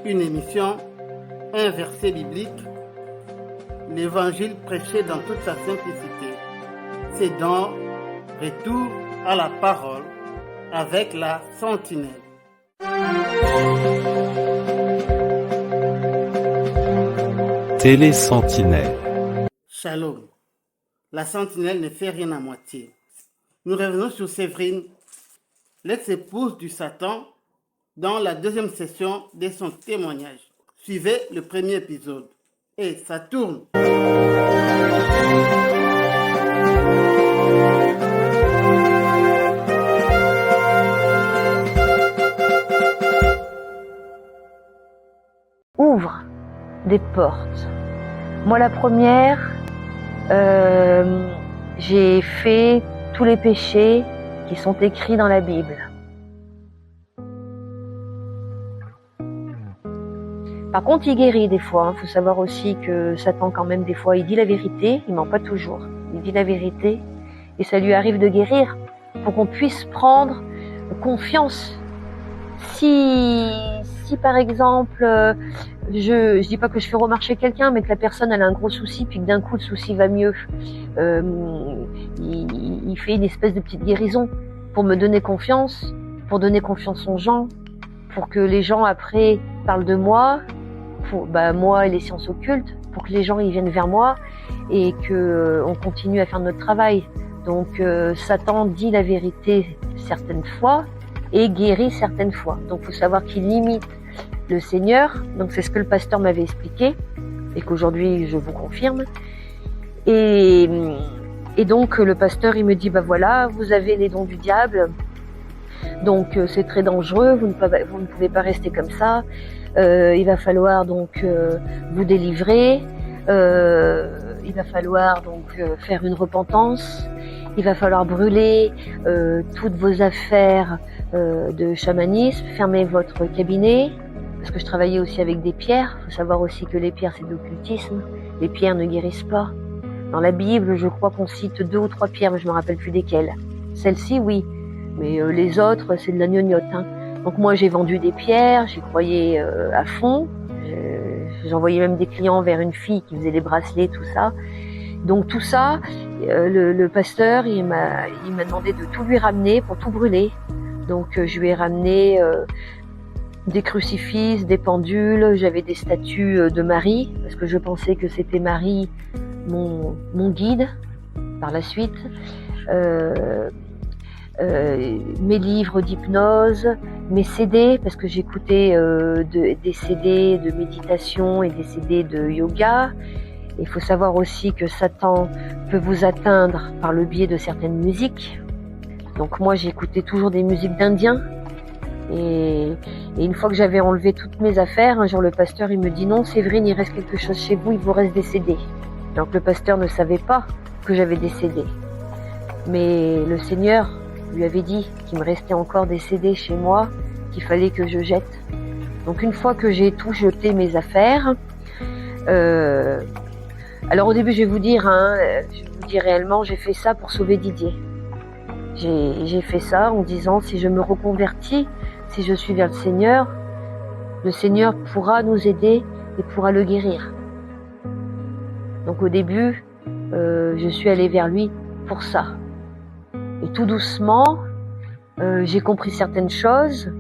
une émission, un verset biblique, l'évangile prêché dans toute sa simplicité. C'est donc retour à la parole avec la sentinelle. Télé-sentinelle. Shalom. La sentinelle ne fait rien à moitié. Nous revenons sur Séverine, l'ex-épouse du Satan, dans la deuxième session de son témoignage. Suivez le premier épisode. Et ça tourne. Ouvre des portes. Moi, la première, j'ai fait tous les péchés qui sont écrits dans la Bible. Par contre, il guérit des fois. Faut savoir aussi que Satan, quand même, des fois, il dit la vérité. Il ment pas toujours. Il dit la vérité. Et ça lui arrive de guérir pour qu'on puisse prendre confiance. Si par exemple, je dis pas que je fais remarcher quelqu'un, mais que la personne elle a un gros souci, puis que d'un coup le souci va mieux, il fait une espèce de petite guérison pour me donner confiance, pour donner confiance aux gens, pour que les gens après parlent de moi, pour moi et les sciences occultes, pour que les gens ils viennent vers moi et que on continue à faire notre travail. Donc Satan dit la vérité certaines fois et guérit certaines fois. Donc faut savoir qu'il limite le Seigneur. Donc c'est ce que le pasteur m'avait expliqué et qu'aujourd'hui je vous confirme. Et donc le pasteur il me dit voilà, vous avez les dons du diable. Donc c'est très dangereux, vous ne pouvez pas rester comme ça. Il va falloir donc vous délivrer. Il va falloir donc faire une repentance. Il va falloir brûler toutes vos affaires de chamanisme, fermer votre cabinet, parce que je travaillais aussi avec des pierres. Il faut savoir aussi que les pierres, c'est de l'occultisme. Les pierres ne guérissent pas. Dans la Bible, je crois qu'on cite 2 ou 3 pierres, mais je ne me rappelle plus desquelles. Celle-ci, oui, mais les autres, c'est de la gnognotte. Donc moi, j'ai vendu des pierres, j'y croyais à fond. J'envoyais même des clients vers une fille qui faisait les bracelets, tout ça. Donc tout ça, le pasteur, il m'a demandé de tout lui ramener pour tout brûler. Donc je lui ai ramené des crucifixes, des pendules, j'avais des statues de Marie, parce que je pensais que c'était Marie mon guide par la suite. Mes livres d'hypnose, mes CD, parce que j'écoutais des CD de méditation et des CD de yoga. Il faut savoir aussi que Satan peut vous atteindre par le biais de certaines musiques. Donc moi j'écoutais toujours des musiques d'Indiens. Et une fois que j'avais enlevé toutes mes affaires, un jour le pasteur il me dit non Séverine, il reste quelque chose chez vous, il vous reste des CD. Donc le pasteur ne savait pas que j'avais des CD. Mais le Seigneur lui avait dit qu'il me restait encore des CD chez moi, qu'il fallait que je jette. Donc une fois que j'ai tout jeté mes affaires, alors au début je vais vous dire réellement, j'ai fait ça pour sauver Didier. J'ai fait ça en disant si je me reconvertis, si je suis vers le Seigneur pourra nous aider et pourra le guérir. Donc au début, je suis allée vers lui pour ça. Et tout doucement, j'ai compris certaines choses,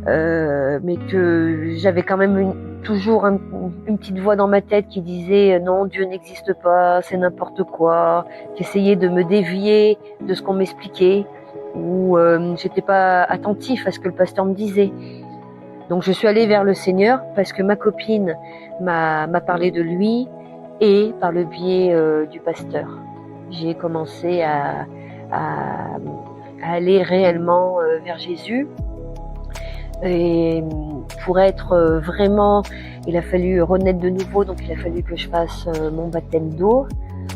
mais que j'avais quand même toujours une petite voix dans ma tête qui disait non, Dieu n'existe pas, c'est n'importe quoi, qui essayait de me dévier de ce qu'on m'expliquait, ou j'étais pas attentif à ce que le pasteur me disait. Donc je suis allée vers le Seigneur parce que ma copine m'a parlé de lui et par le biais du pasteur. J'ai commencé à aller réellement vers Jésus. Et pour être vraiment, il a fallu renaître de nouveau, donc il a fallu que je fasse mon baptême d'eau.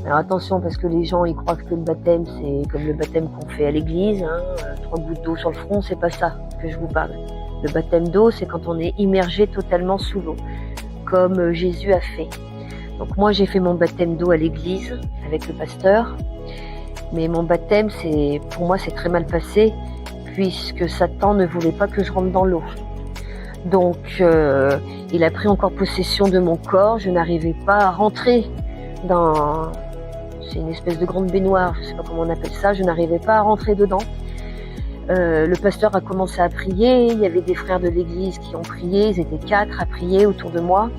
Alors attention, parce que les gens ils croient que le baptême c'est comme le baptême qu'on fait à l'église, 3 gouttes d'eau sur le front, c'est pas ça que je vous parle. Le baptême d'eau, c'est quand on est immergé totalement sous l'eau, comme Jésus a fait. Donc moi j'ai fait mon baptême d'eau à l'église avec le pasteur, mais mon baptême pour moi c'est très mal passé puisque Satan ne voulait pas que je rentre dans l'eau. Donc, il a pris encore possession de mon corps. Je n'arrivais pas à rentrer dans... C'est une espèce de grande baignoire, je ne sais pas comment on appelle ça. Je n'arrivais pas à rentrer dedans. Le pasteur a commencé à prier. Il y avait des frères de l'église qui ont prié. Ils étaient 4 à prier autour de moi.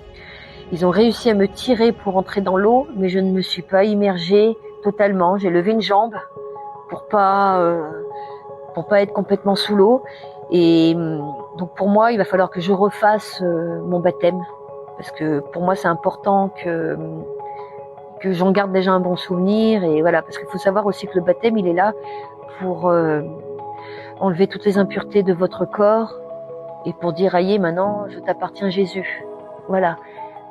Ils ont réussi à me tirer pour entrer dans l'eau, mais je ne me suis pas immergée totalement. J'ai levé une jambe pour pas être complètement sous l'eau. Et donc pour moi, il va falloir que je refasse mon baptême, parce que pour moi c'est important que j'en garde déjà un bon souvenir. Et voilà, parce qu'il faut savoir aussi que le baptême, il est là pour enlever toutes les impuretés de votre corps et pour dire aïe, maintenant je t'appartiens Jésus. Voilà.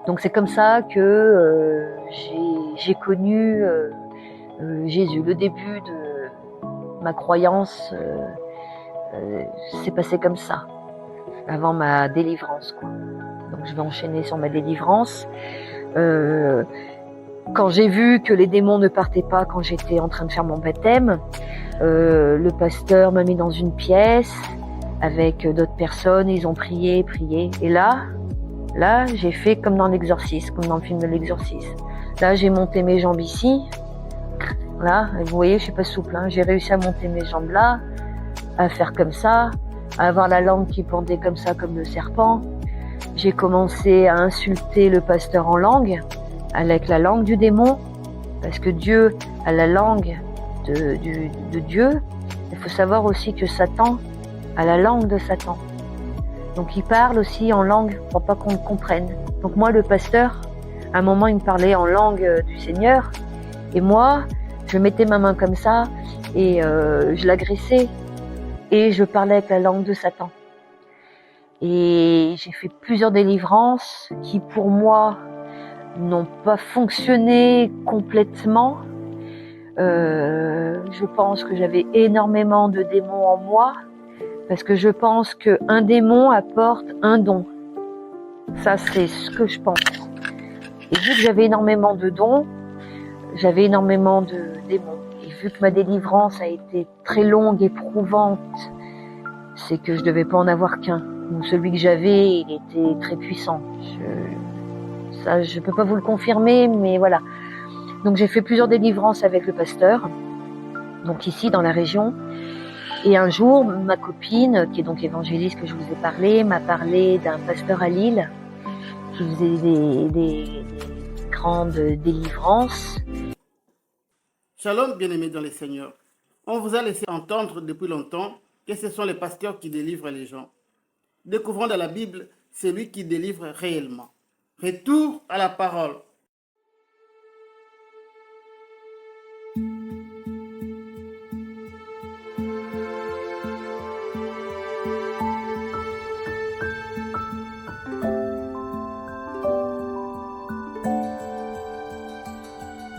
Donc c'est comme ça que j'ai connu Jésus. Le début de ma croyance s'est passé comme ça, avant ma délivrance, quoi. Donc je vais enchaîner sur ma délivrance. Quand j'ai vu que les démons ne partaient pas quand j'étais en train de faire mon baptême, le pasteur m'a mis dans une pièce avec d'autres personnes. Ils ont prié. Et là, j'ai fait comme dans l'exorcisme, comme dans le film de l'exorcisme. Là, j'ai monté mes jambes ici. Là, vous voyez, je suis pas souple, hein. J'ai réussi à monter mes jambes là, à faire comme ça, à avoir la langue qui pendait comme ça, comme le serpent. J'ai commencé à insulter le pasteur en langue, avec la langue du démon, parce que Dieu a la langue de Dieu. Il faut savoir aussi que Satan a la langue de Satan. Donc il parle aussi en langue pour pas qu'on le comprenne. Donc moi, le pasteur, à un moment, il me parlait en langue du Seigneur, et moi, je mettais ma main comme ça, et je l'agressais, et je parlais avec la langue de Satan. Et j'ai fait plusieurs délivrances qui, pour moi, n'ont pas fonctionné complètement. Je pense que j'avais énormément de démons en moi, parce que je pense qu'un démon apporte un don. Ça, c'est ce que je pense. Et vu que j'avais énormément de dons, j'avais énormément de démons. Et vu que ma délivrance a été très longue, éprouvante, c'est que je devais pas en avoir qu'un. Donc celui que j'avais, il était très puissant. Ça, je peux pas vous le confirmer, mais voilà. Donc j'ai fait plusieurs délivrances avec le pasteur, donc ici dans la région. Et un jour, ma copine, qui est donc évangéliste que je vous ai parlé, m'a parlé d'un pasteur à Lille qui faisait des grandes délivrances. Shalom, bien-aimés dans les Seigneurs. On vous a laissé entendre depuis longtemps que ce sont les pasteurs qui délivrent les gens. Découvrons dans la Bible celui qui délivre réellement. Retour à la parole.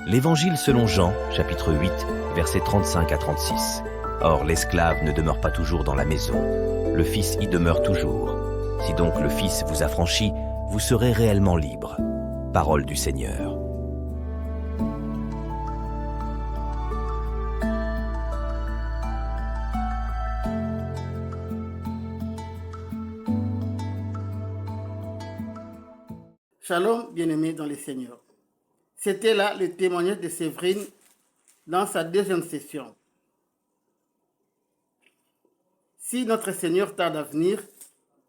L'Évangile selon Jean, chapitre 8, versets 35 à 36. Or, l'esclave ne demeure pas toujours dans la maison. Le Fils y demeure toujours. Si donc le Fils vous affranchit, vous serez réellement libre. Parole du Seigneur. Shalom, bien-aimés dans les Seigneurs. C'était là le témoignage de Séverine dans sa deuxième session. Si notre Seigneur tarde à venir,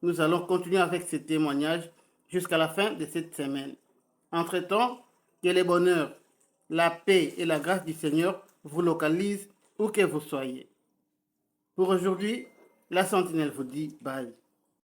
nous allons continuer avec ce témoignage jusqu'à la fin de cette semaine. Entre-temps, que le bonheur, la paix et la grâce du Seigneur vous localisent où que vous soyez. Pour aujourd'hui, la Sentinelle vous dit bye.